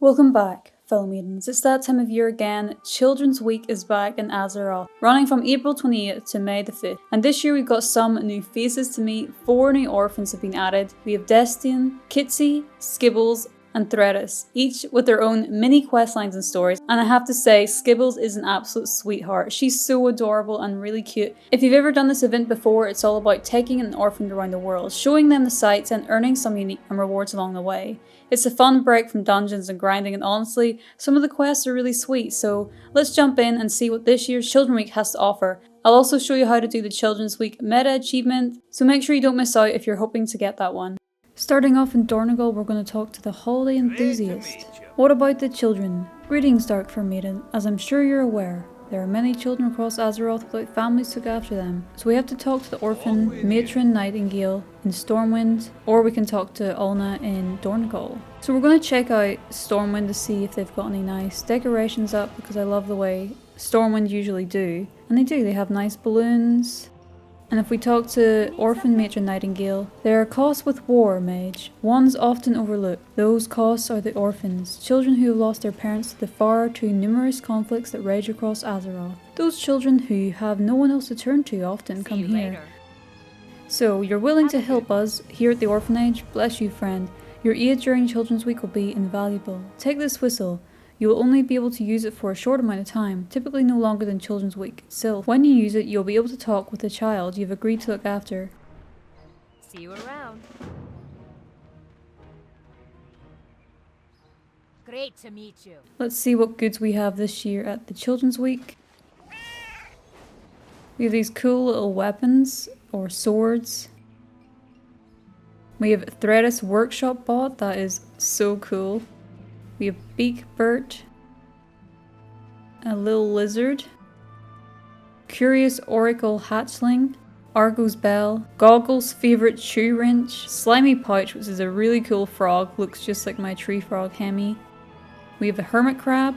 Welcome back, fellow maidens. It's that time of year again. Children's Week is back in Azeroth, running from April 28th to May the 5th. And this year we've got some new faces to meet. 4 new orphans have been added. We have Destian, Kitsy, Skibbles, and Threadis, each with their own mini quest lines and stories. And I have to say, Skibbles is an absolute sweetheart. She's so adorable and really cute. If you've ever done this event before, it's all about taking an orphan around the world, showing them the sights and earning some unique rewards along the way. It's a fun break from dungeons and grinding, and honestly, some of the quests are really sweet, so let's jump in and see what this year's Children's Week has to offer. I'll also show you how to do the Children's Week meta achievement, so make sure you don't miss out if you're hoping to get that one. Starting off in Dornogal, we're going to talk to the holiday enthusiast. What about the children? Greetings, Dark Fair Maiden. As I'm sure you're aware, there are many children across Azeroth without families to look after them. So we have to talk to the orphan matron Nightingale in Stormwind, or we can talk to Ulna in Dornogal. So we're going to check out Stormwind to see if they've got any nice decorations up, because I love the way Stormwind usually do. And they do, they have nice balloons. And if we talk to Orphan Matron Nightingale, there are costs with war, mage. Ones often overlooked. Those costs are the orphans, children who have lost their parents to the far too numerous conflicts that rage across Azeroth. Those children who have no one else to turn to often come here. So, you're willing to help us here at the orphanage? Bless you, friend. Your aid during Children's Week will be invaluable. Take this whistle. You will only be able to use it for a short amount of time, typically no longer than Children's Week. Still, when you use it, you'll be able to talk with the child you've agreed to look after. See you around. Great to meet you. Let's see what goods we have this year at the Children's Week. We have these cool little weapons, or swords. We have Threadis Workshop bot, that is so cool. We have Beak Burt, a little lizard, Curious Oracle Hatchling, Argo's Bell, Goggle's favourite shoe wrench, Slimy Pouch, which is a really cool frog, looks just like my tree frog Hemi. We have a Hermit Crab,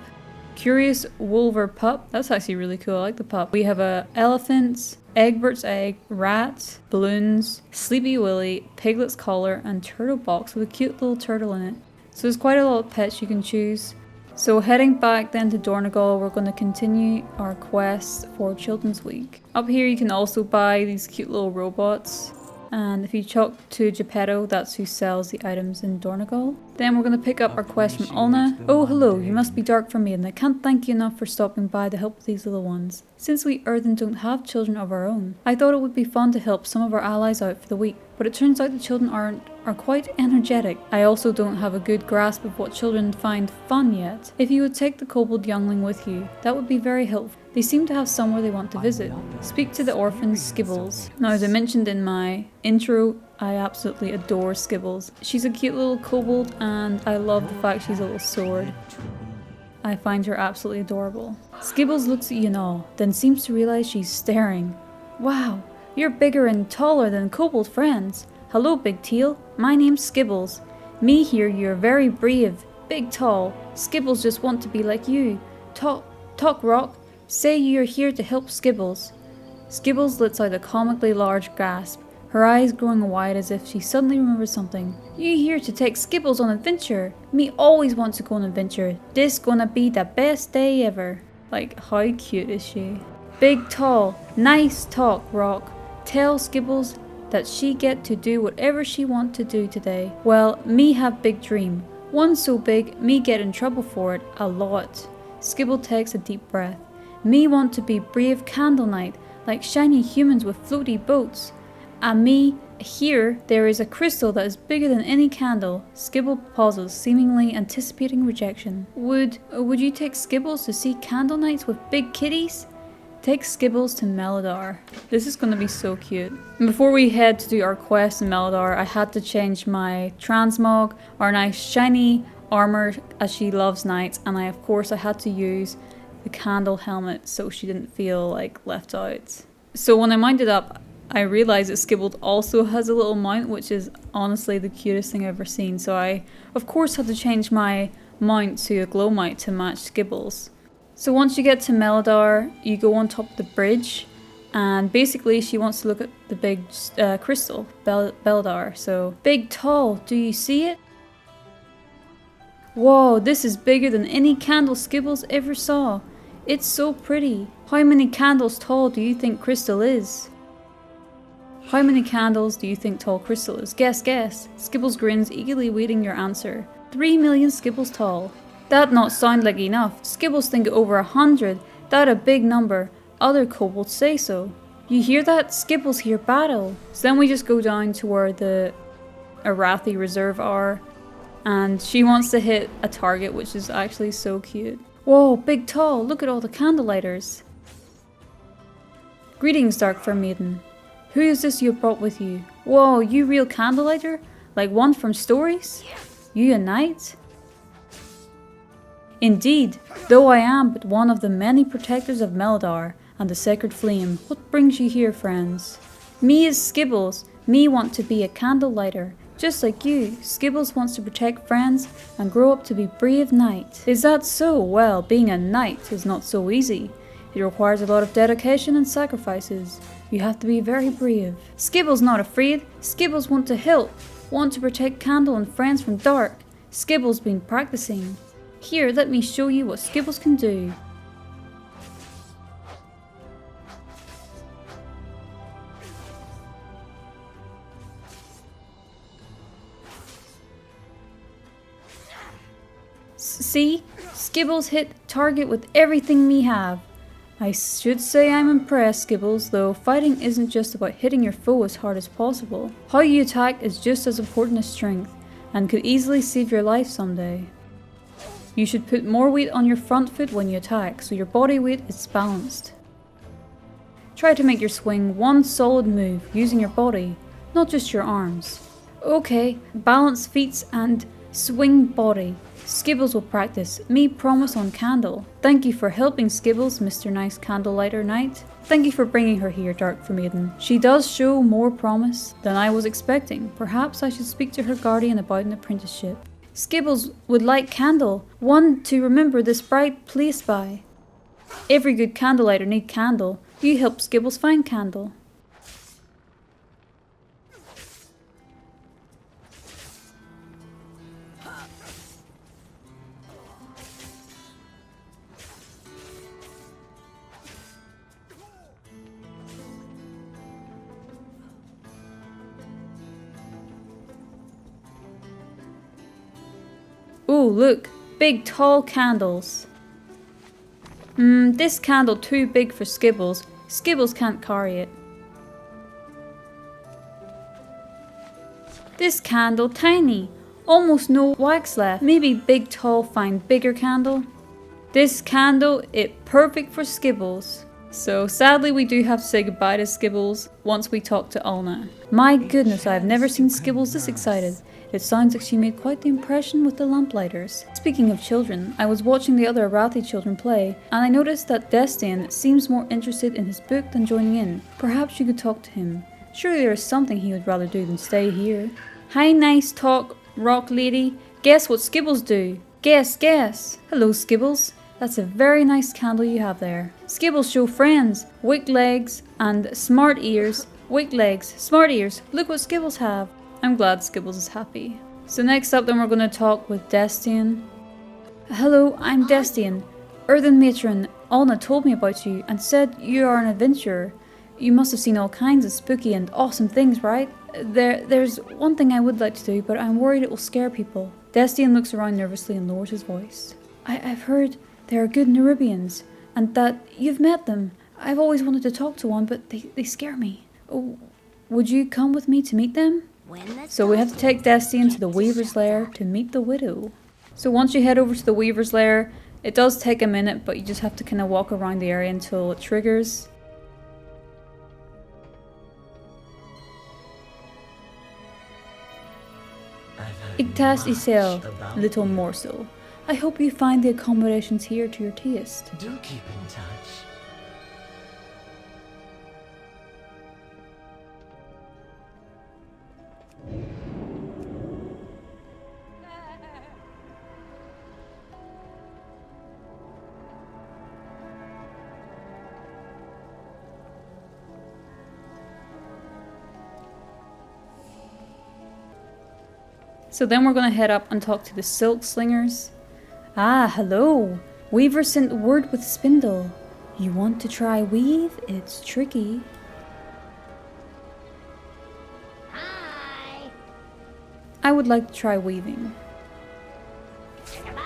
Curious Wolver Pup, that's actually really cool, I like the pup. We have a Elephant, Egbert's Egg, Rat, Balloons, Sleepy Willy, Piglet's Collar, and Turtle Box with a cute little turtle in it. So there's quite a lot of pets you can choose. So heading back then to Dornogal, we're going to continue our quest for Children's Week. Up here you can also buy these cute little robots. And if you talk to Geppetto, that's who sells the items in Dornogal. Then we're going to pick up our quest from Ulna. Oh hello, you must be Dark Fair Maiden. I can't thank you enough for stopping by to help with these little ones. Since we Earthen don't have children of our own, I thought it would be fun to help some of our allies out for the week. But it turns out the children are quite energetic. I also don't have a good grasp of what children find fun yet. If you would take the Kobold youngling with you, that would be very helpful. They seem to have somewhere they want to visit. Speak to the orphan Skibbles. Now, as I mentioned in my intro, I absolutely adore Skibbles. She's a cute little kobold, and I love the fact she's a little sword. I find her absolutely adorable. Skibbles looks at you in awe, then seems to realize she's staring. Wow, you're bigger and taller than kobold friends. Hello, Big Teal. My name's Skibbles. Me here, you're very brave, big tall. Skibbles just want to be like you. Talk, Rock. Say you're here to help Skibbles. Skibbles lets out a comically large gasp, her eyes growing wide as if she suddenly remembers something. You here to take Skibbles on adventure? Me always want to go on adventure. This gonna be the best day ever. Like, how cute is she? Big tall, nice talk, Rock. Tell Skibbles that she get to do whatever she want to do today. Well, me have big dream. One so big, me get in trouble for it a lot. Skibble takes a deep breath. Me want to be brave candle knight, like shiny humans with floaty boats. And me, here, there is a crystal that is bigger than any candle. Skibble pauses, seemingly anticipating rejection. Would you take Skibbles to see candle knights with big kitties? Take Skibbles to Melodar. This is going to be so cute. And before we head to do our quest in Melodar, I had to change my transmog, our nice shiny armor, as she loves knights, and I had to use the candle helmet so she didn't feel like left out. So when I mounted up, I realized that Skibble also has a little mount, which is honestly the cutest thing I've ever seen. So I, of course, had to change my mount to a glow mount to match Skibbles. So once you get to Melodar, you go on top of the bridge, and basically she wants to look at the big crystal, Beldar. So, big tall, do you see it? Whoa, this is bigger than any candle Skibbles ever saw. It's so pretty. How many candles tall do you think Crystal is? How many candles do you think tall Crystal is? Guess, guess. Skibbles grins, eagerly waiting your answer. 3 million Skibbles tall. That not sound like enough. Skibbles think over 100. That a big number. Other kobolds say so. You hear that? Skibbles hear battle. So then we just go down to where the Arathi Reserve are. And she wants to hit a target, which is actually so cute. Whoa, big tall. Look at all the candlelighters. Greetings, Dark Fair Maiden. Who is this you brought with you? Whoa, you real candlelighter? Like one from stories? You a knight? Indeed, though I am but one of the many protectors of Meldar and the Sacred Flame. What brings you here, friends? Me is Skibbles. Me want to be a candlelighter. Just like you, Skibbles wants to protect friends and grow up to be brave knight. Is that so? Well, being a knight is not so easy. It requires a lot of dedication and sacrifices. You have to be very brave. Skibbles not afraid. Skibbles want to help. Want to protect Candle and friends from dark. Skibbles been practicing. Here, let me show you what Skibbles can do. See? Skibbles hit target with everything me have. I should say I'm impressed, Skibbles, though fighting isn't just about hitting your foe as hard as possible. How you attack is just as important as strength, and could easily save your life someday. You should put more weight on your front foot when you attack, so your body weight is balanced. Try to make your swing one solid move, using your body, not just your arms. Okay, balance feet and swing body. Skibbles will practice. Me promise on Candle. Thank you for helping Skibbles, Mr. Nice Candlelighter Knight. Thank you for bringing her here, Dark Fair Maiden. She does show more promise than I was expecting. Perhaps I should speak to her guardian about an apprenticeship. Skibbles would like Candle, one to remember this bright place by. Every good candlelighter need Candle. You help Skibbles find Candle. Ooh, look! Big tall candles. This candle too big for Skibbles. Skibbles can't carry it. This candle tiny. Almost no wax left. Maybe big tall find bigger candle. This candle it perfect for Skibbles. So sadly we do have to say goodbye to Skibbles once we talk to Ulna. My goodness, I have never seen Skibbles this excited. It sounds like she made quite the impression with the lamplighters. Speaking of children, I was watching the other Arathi children play, and I noticed that Destian seems more interested in his book than joining in. Perhaps you could talk to him. Surely there is something he would rather do than stay here. Hi, nice talk, rock lady. Guess what Skibbles do? Guess, guess. Hello, Skibbles. That's a very nice candle you have there. Skibbles show friends. Wick legs and smart ears. Wick legs, smart ears. Look what Skibbles have. I'm glad Skibbles is happy. So next up then we're going to talk with Destian. Hello, I'm Destian. Earthen Matron Ulna told me about you and said you are an adventurer. You must have seen all kinds of spooky and awesome things, right? There's one thing I would like to do, but I'm worried it will scare people. Destian looks around nervously and lowers his voice. I've heard there are good Nerubians, and that you've met them. I've always wanted to talk to one, but they scare me. Oh, would you come with me to meet them? So we have to take Destian to the Weaver's Lair to meet the Widow. So once you head over to the Weaver's Lair, it does take a minute, but you just have to kind of walk around the area until it triggers. Iktas Isel, little morsel. I hope you find the accommodations here to your taste. Do keep in touch. So then we're going to head up and talk to the Silk Slingers. Ah, hello. Weaver sent word with spindle. You want to try weave? It's tricky. Hi. I would like to try weaving. Goodbye.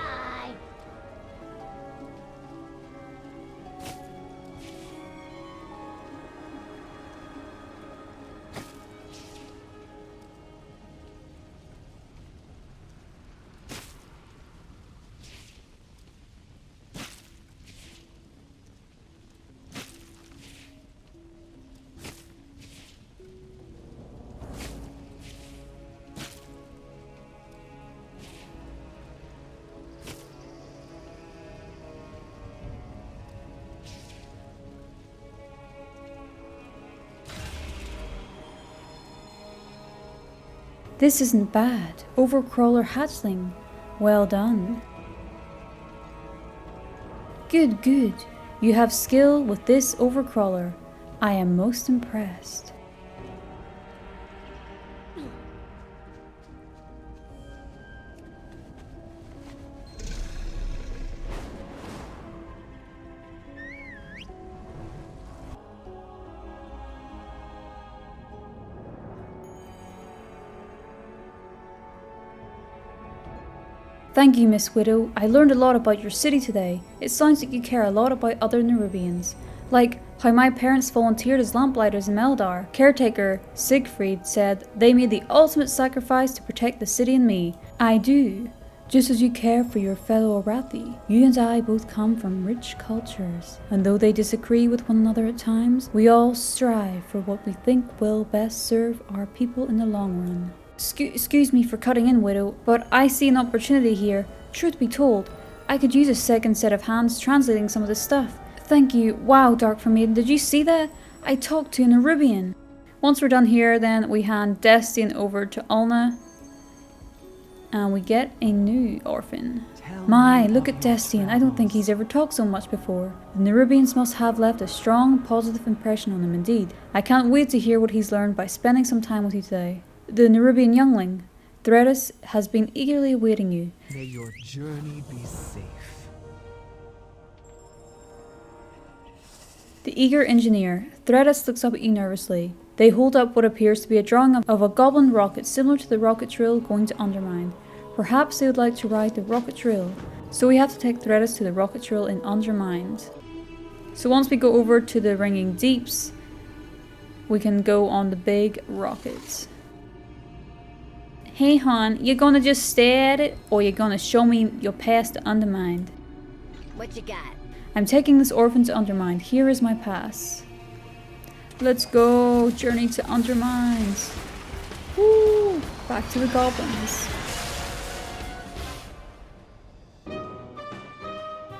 This isn't bad. Overcrawler hatchling. Well done. Good, good. You have skill with this overcrawler. I am most impressed. Thank you, Miss Widow. I learned a lot about your city today. It sounds like you care a lot about other Nerubians. Like how my parents volunteered as lamplighters in Meldar. Caretaker Siegfried said they made the ultimate sacrifice to protect the city and me. I do. Just as you care for your fellow Arathi, you and I both come from rich cultures. And though they disagree with one another at times, we all strive for what we think will best serve our people in the long run. Excuse me for cutting in, Widow, but I see an opportunity here. Truth be told, I could use a second set of hands translating some of this stuff. Thank you. Wow, Dark Fair Maiden, did you see that? I talked to an Nerubian. Once we're done here, then we hand Destian over to Ulna. And we get a new orphan. My, look at Destian. I don't think he's ever talked so much before. The Nerubians must have left a strong, positive impression on him indeed. I can't wait to hear what he's learned by spending some time with you today. The Nerubian youngling, Threadis, has been eagerly awaiting you. May your journey be safe. The eager engineer, Threadis, looks up at you nervously. They hold up what appears to be a drawing of a goblin rocket similar to the rocket drill going to Undermine. Perhaps they would like to ride the rocket drill, so we have to take Threadis to the rocket drill in Undermined. So once we go over to the Ringing Deeps, we can go on the big rockets. Hey hon, you gonna just stare at it, or you gonna show me your pass to Undermined? What you got? I'm taking this orphan to Undermined. Here is my pass. Let's go, journey to Undermined. Woo! Back to the goblins.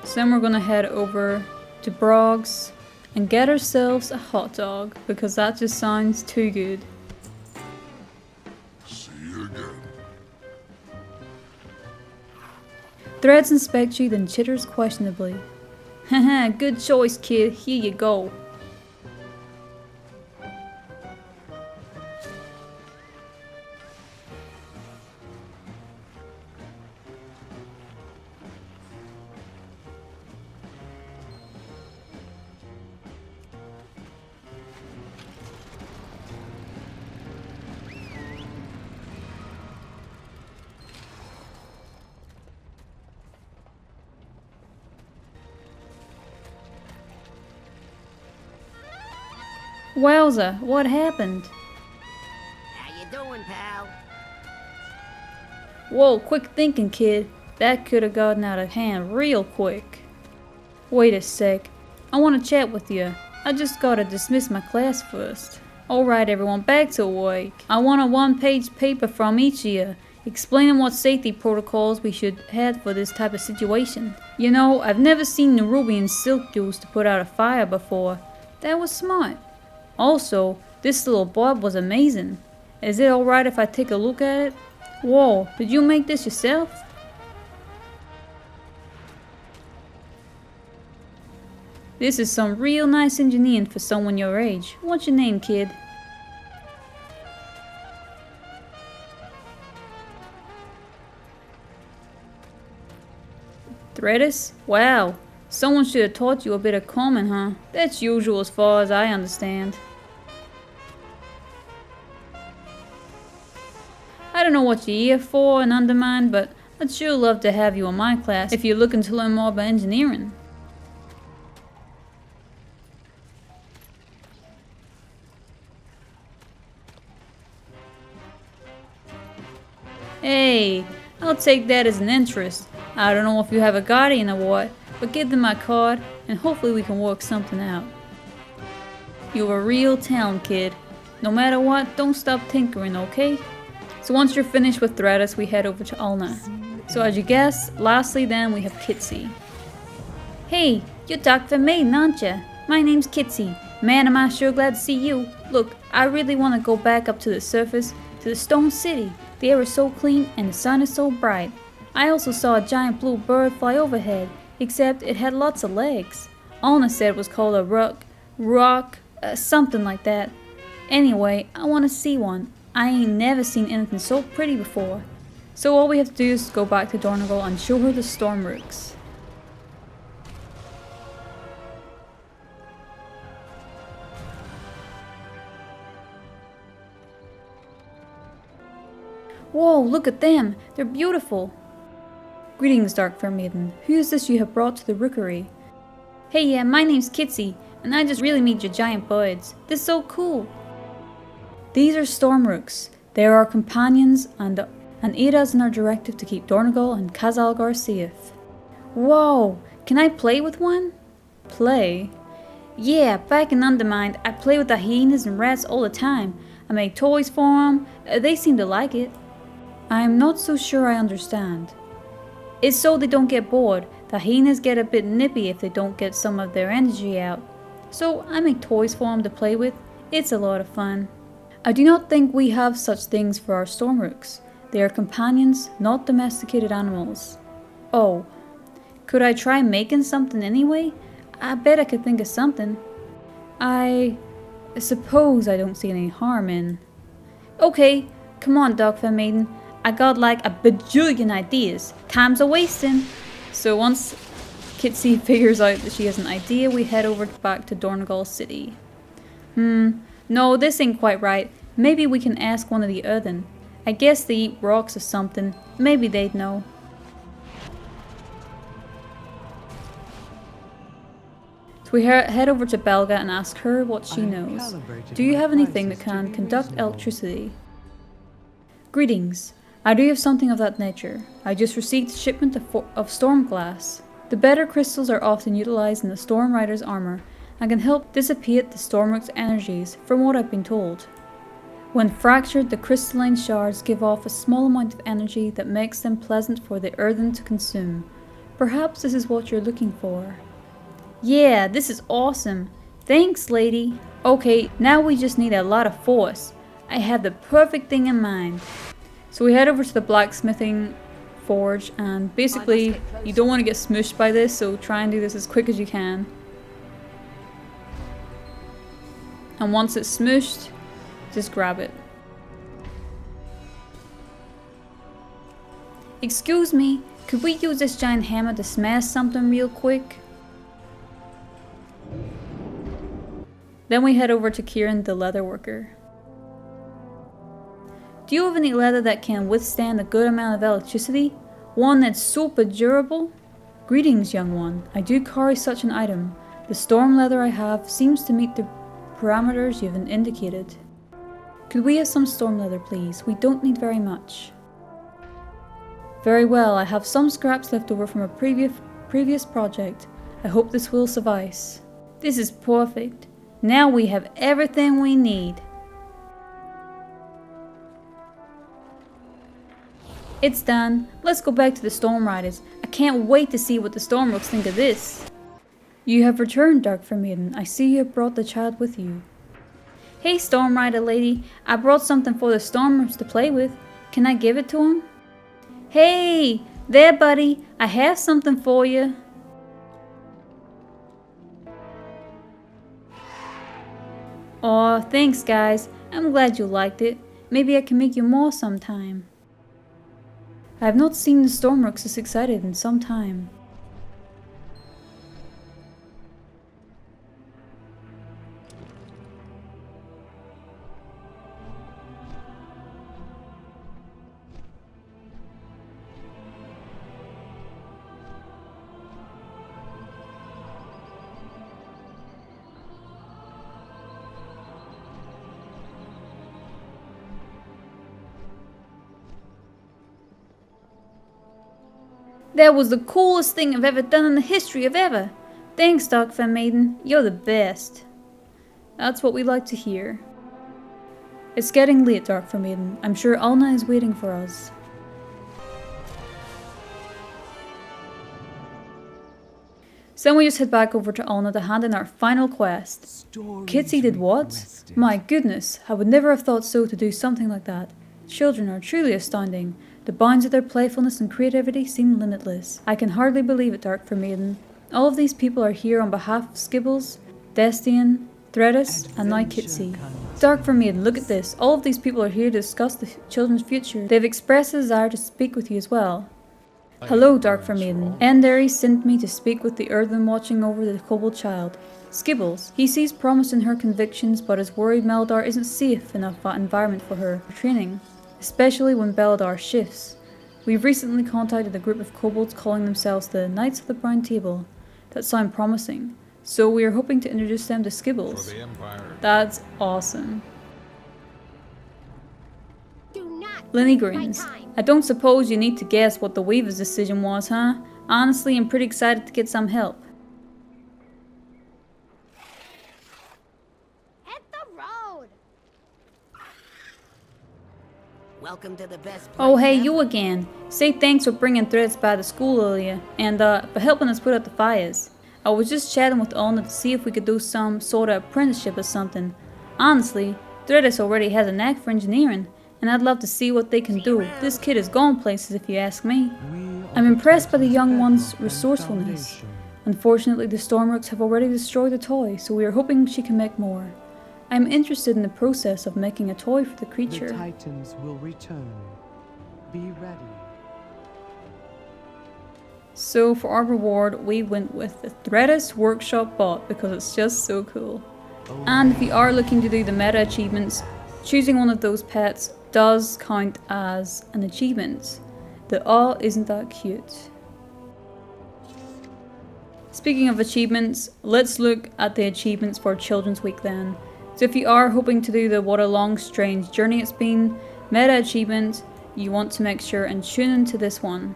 So then we're gonna head over to Brog's and get ourselves a hot dog, because that just sounds too good. Threads inspects you, then chitters questionably. Haha, good choice, kid. Here you go. Wowza, what happened? How you doing, pal? Whoa, quick thinking, kid. That could have gotten out of hand real quick. Wait a sec. I want to chat with you. I just gotta dismiss my class first. Alright everyone, back to work. I want a one-page paper from each of you, explaining what safety protocols we should have for this type of situation. You know, I've never seen Nerubian silk used to put out a fire before. That was smart. Also, this little bob was amazing. Is it alright if I take a look at it? Whoa, did you make this yourself? This is some real nice engineering for someone your age. What's your name, kid? Threadis? Wow. Someone should have taught you a bit of common, huh? That's usual as far as I understand. I don't know what you're here for in Undermine, but I'd sure love to have you in my class if you're looking to learn more about engineering. Hey, I'll take that as an interest. I don't know if you have a guardian or what, but give them my card and hopefully we can work something out. You're a real talent, kid. No matter what, don't stop tinkering, okay? So once you're finished with Threadis, we head over to Ulna. So as you guessed, lastly then we have Kitsy. Hey, you're Dark Fair Maiden, aren't ya? My name's Kitsy. Man, am I sure glad to see you. Look, I really want to go back up to the surface, to the Stone City. The air is so clean and the sun is so bright. I also saw a giant blue bird fly overhead, except it had lots of legs. Ulna said it was called a rock, something like that. Anyway, I want to see one. I ain't never seen anything so pretty before. So all we have to do is go back to Dornogal and show her the storm rooks. Whoa, look at them! They're beautiful! Greetings, Dark Fair Maiden. Who is this you have brought to the rookery? Hey, yeah, my name's Kitsy, and I just really meet your giant birds. They're so cool! These are storm rooks. They are our companions and aid us in our directive to keep Dornogal and Khazalgar safe. Whoa! Can I play with one? Play? Yeah, back in Undermined, I play with the hyenas and rats all the time. I make toys for them. They seem to like it. I am not so sure I understand. It's so they don't get bored. The hyenas get a bit nippy if they don't get some of their energy out. So I make toys for them to play with. It's a lot of fun. I do not think we have such things for our storm rooks. They are companions, not domesticated animals. Oh, could I try making something anyway? I bet I could think of something. I suppose I don't see any harm in. Okay, come on, Dark Fair Maiden. I got like a bajillion ideas. Time's a wasting. So once Kitsy figures out that she has an idea, we head over back to Dornogal City. No, this ain't quite right. Maybe we can ask one of the Earthen. I guess they eat rocks or something. Maybe they'd know. So we head over to Belga and ask her what she knows. Do you have anything that can conduct electricity? Greetings. I do have something of that nature. I just received a shipment of storm glass. The better crystals are often utilized in the Storm Rider's armor and can help dissipate the Stormrook's energies, from what I've been told. When fractured, the crystalline shards give off a small amount of energy that makes them pleasant for the Earthen to consume. Perhaps this is what you're looking for. Yeah, this is awesome. Thanks, lady. Okay, now we just need a lot of force. I have the perfect thing in mind. So we head over to the blacksmithing forge, and basically you don't want to get smooshed by this, so try and do this as quick as you can. And once it's smooshed, just grab it. Excuse me, could we use this giant hammer to smash something real quick? Then we head over to Kieran the leather worker. Do you have any leather that can withstand a good amount of electricity? One that's super durable? Greetings, young one. I do carry such an item. The storm leather I have seems to meet the parameters you've indicated. Could we have some storm leather, please? We don't need very much. Very well, I have some scraps left over from a previous project. I hope this will suffice. This is perfect. Now we have everything we need. It's done. Let's go back to the Storm Riders. I can't wait to see what the Stormrooks think of this. You have returned, Dark Fair Maiden. I see you have brought the child with you. Hey, Storm Rider lady. I brought something for the Stormrooks to play with. Can I give it to him? Hey! There, buddy. I have something for you. Aw, thanks guys. I'm glad you liked it. Maybe I can make you more sometime. I have not seen the Stormrooks this excited in some time. That was the coolest thing I've ever done in the history of ever. Thanks, Dark Fair Maiden. You're the best. That's what we like to hear. It's getting late, Dark Fair Maiden. I'm sure Alna is waiting for us. So then we just head back over to Alna to hand in our final quest. Kitsy did what? My goodness, I would never have thought so to do something like that. Children are truly astounding. The bounds of their playfulness and creativity seem limitless. I can hardly believe it, Dark Fair Maiden. All of these people are here on behalf of Skibbles, Destian, Threadis, and now Kitsy. Dark Fair Maiden, look at this. All of these people are here to discuss the children's future. They've expressed a desire to speak with you as well. Hello, Dark Fair Maiden. Enderi sent me to speak with the Earthman watching over the Kobold child. Skibbles. He sees promise in her convictions, but is worried Meldar isn't safe enough environment for her training, especially when Beladar shifts. We've recently contacted a group of kobolds calling themselves the Knights of the Brown Table. That sound promising. So we are hoping to introduce them to Skibbles. That's awesome. Linny grins. I don't suppose you need to guess what the Weaver's decision was, huh? Honestly, I'm pretty excited to get some help. Hit the road. Welcome to the best place. Oh hey, ever. you again. Say thanks for bringing Threads by the school earlier, and for helping us put out the fires. I was just chatting with Alna to see if we could do some sort of apprenticeship or something. Honestly, Threadis already has a knack for engineering, and I'd love to see what they can do. This kid is going places if you ask me. I'm impressed by the young one's resourcefulness. Unfortunately, the Stormrooks have already destroyed the toy, so we are hoping she can make more. I'm interested in the process of making a toy for the creature. The Titans will return. Be ready. So for our reward, we went with the Threadis Workshop bot because it's just so cool. And if you are looking to do the meta achievements, choosing one of those pets does count as an achievement. The "aw, isn't that cute?" Speaking of achievements, let's look at the achievements for Children's Week then. So if you are hoping to do the "what a long strange journey it's been" meta achievement, you want to make sure and tune into this one.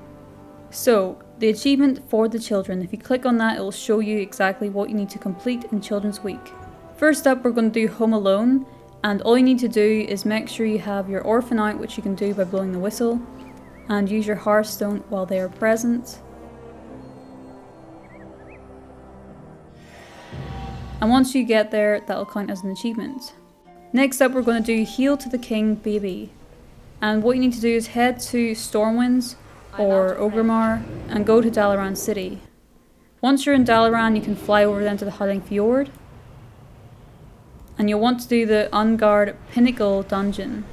So, the achievement for the children, if you click on that, it will show you exactly what you need to complete in Children's Week. First up, we're going to do Home Alone, and all you need to do is make sure you have your orphan out, which you can do by blowing the whistle, and use your Hearthstone while they are present. And once you get there, that'll count as an achievement. Next up, we're going to do Heal to the King Baby. And what you need to do is head to Stormwinds or Orgrimmar and go to Dalaran City. Once you're in Dalaran, you can fly over then to the Howling Fjord. And you'll want to do the Ungard Pinnacle dungeon.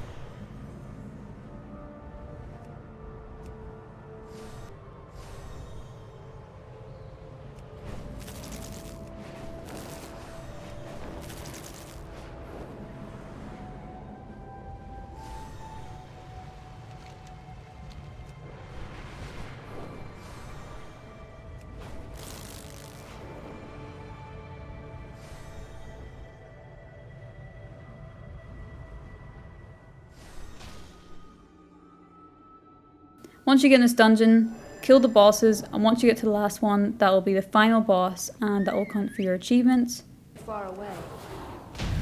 Once you get in this dungeon, kill the bosses, and once you get to the last one, that will be the final boss, and that will count for your achievements. Far away.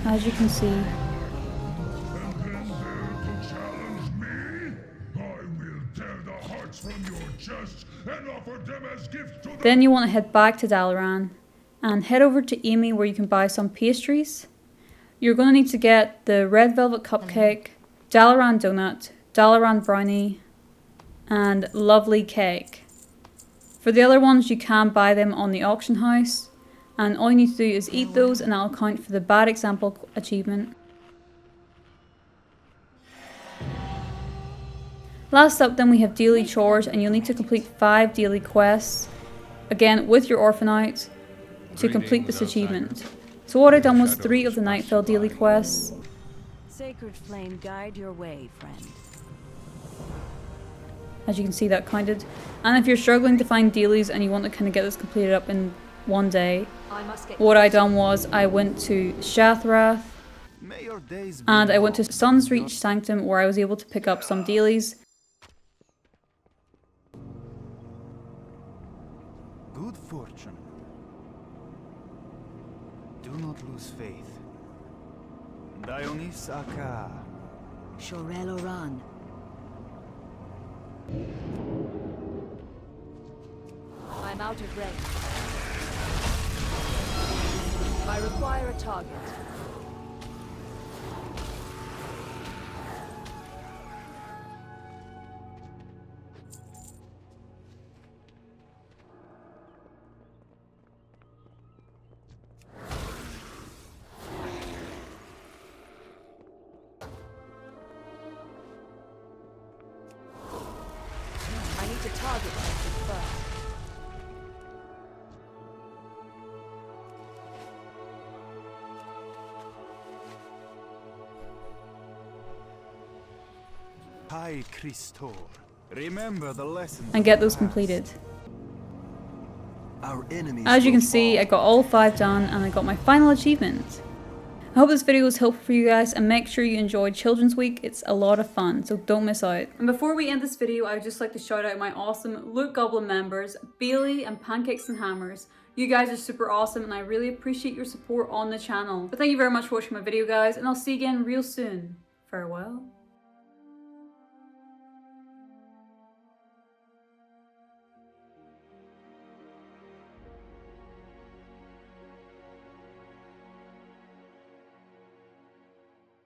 As you can see. Then you want to head back to Dalaran, and head over to Amy where you can buy some pastries. You're going to need to get the Red Velvet Cupcake, Dalaran Donut, Dalaran Brownie, and Lovely Cake. For the other ones, you can buy them on the auction house, and all you need to do is eat those and that'll count for the bad example achievement. Last up then we have daily chores, and you'll need to complete 5 daily quests, again with your orphan out, to complete this achievement. So what I done was 3 of the Nightfell daily quests. Sacred flame, guide your way, friend. As you can see, that counted. And if you're struggling to find dailies and you want to kind of get this completed up in one day, what I done was I went to Shathrath and I went to Sun's Reach Sanctum where I was able to pick up some dailies. Good fortune. Do not lose faith. Dionis Aka. Shorel Oran. I'm out of range. I require a target. I need to target something first. Hi, Christor. Remember the lessons. And get those completed. Our enemies As you will can see, fall. I got all 5 done and I got my final achievement. I hope this video was helpful for you guys, and make sure you enjoy Children's Week. It's a lot of fun, so don't miss out. And before we end this video, I would just like to shout out my awesome Loot Goblin members, Bailey and Pancakes and Hammers. You guys are super awesome and I really appreciate your support on the channel. But thank you very much for watching my video, guys, and I'll see you again real soon. Farewell.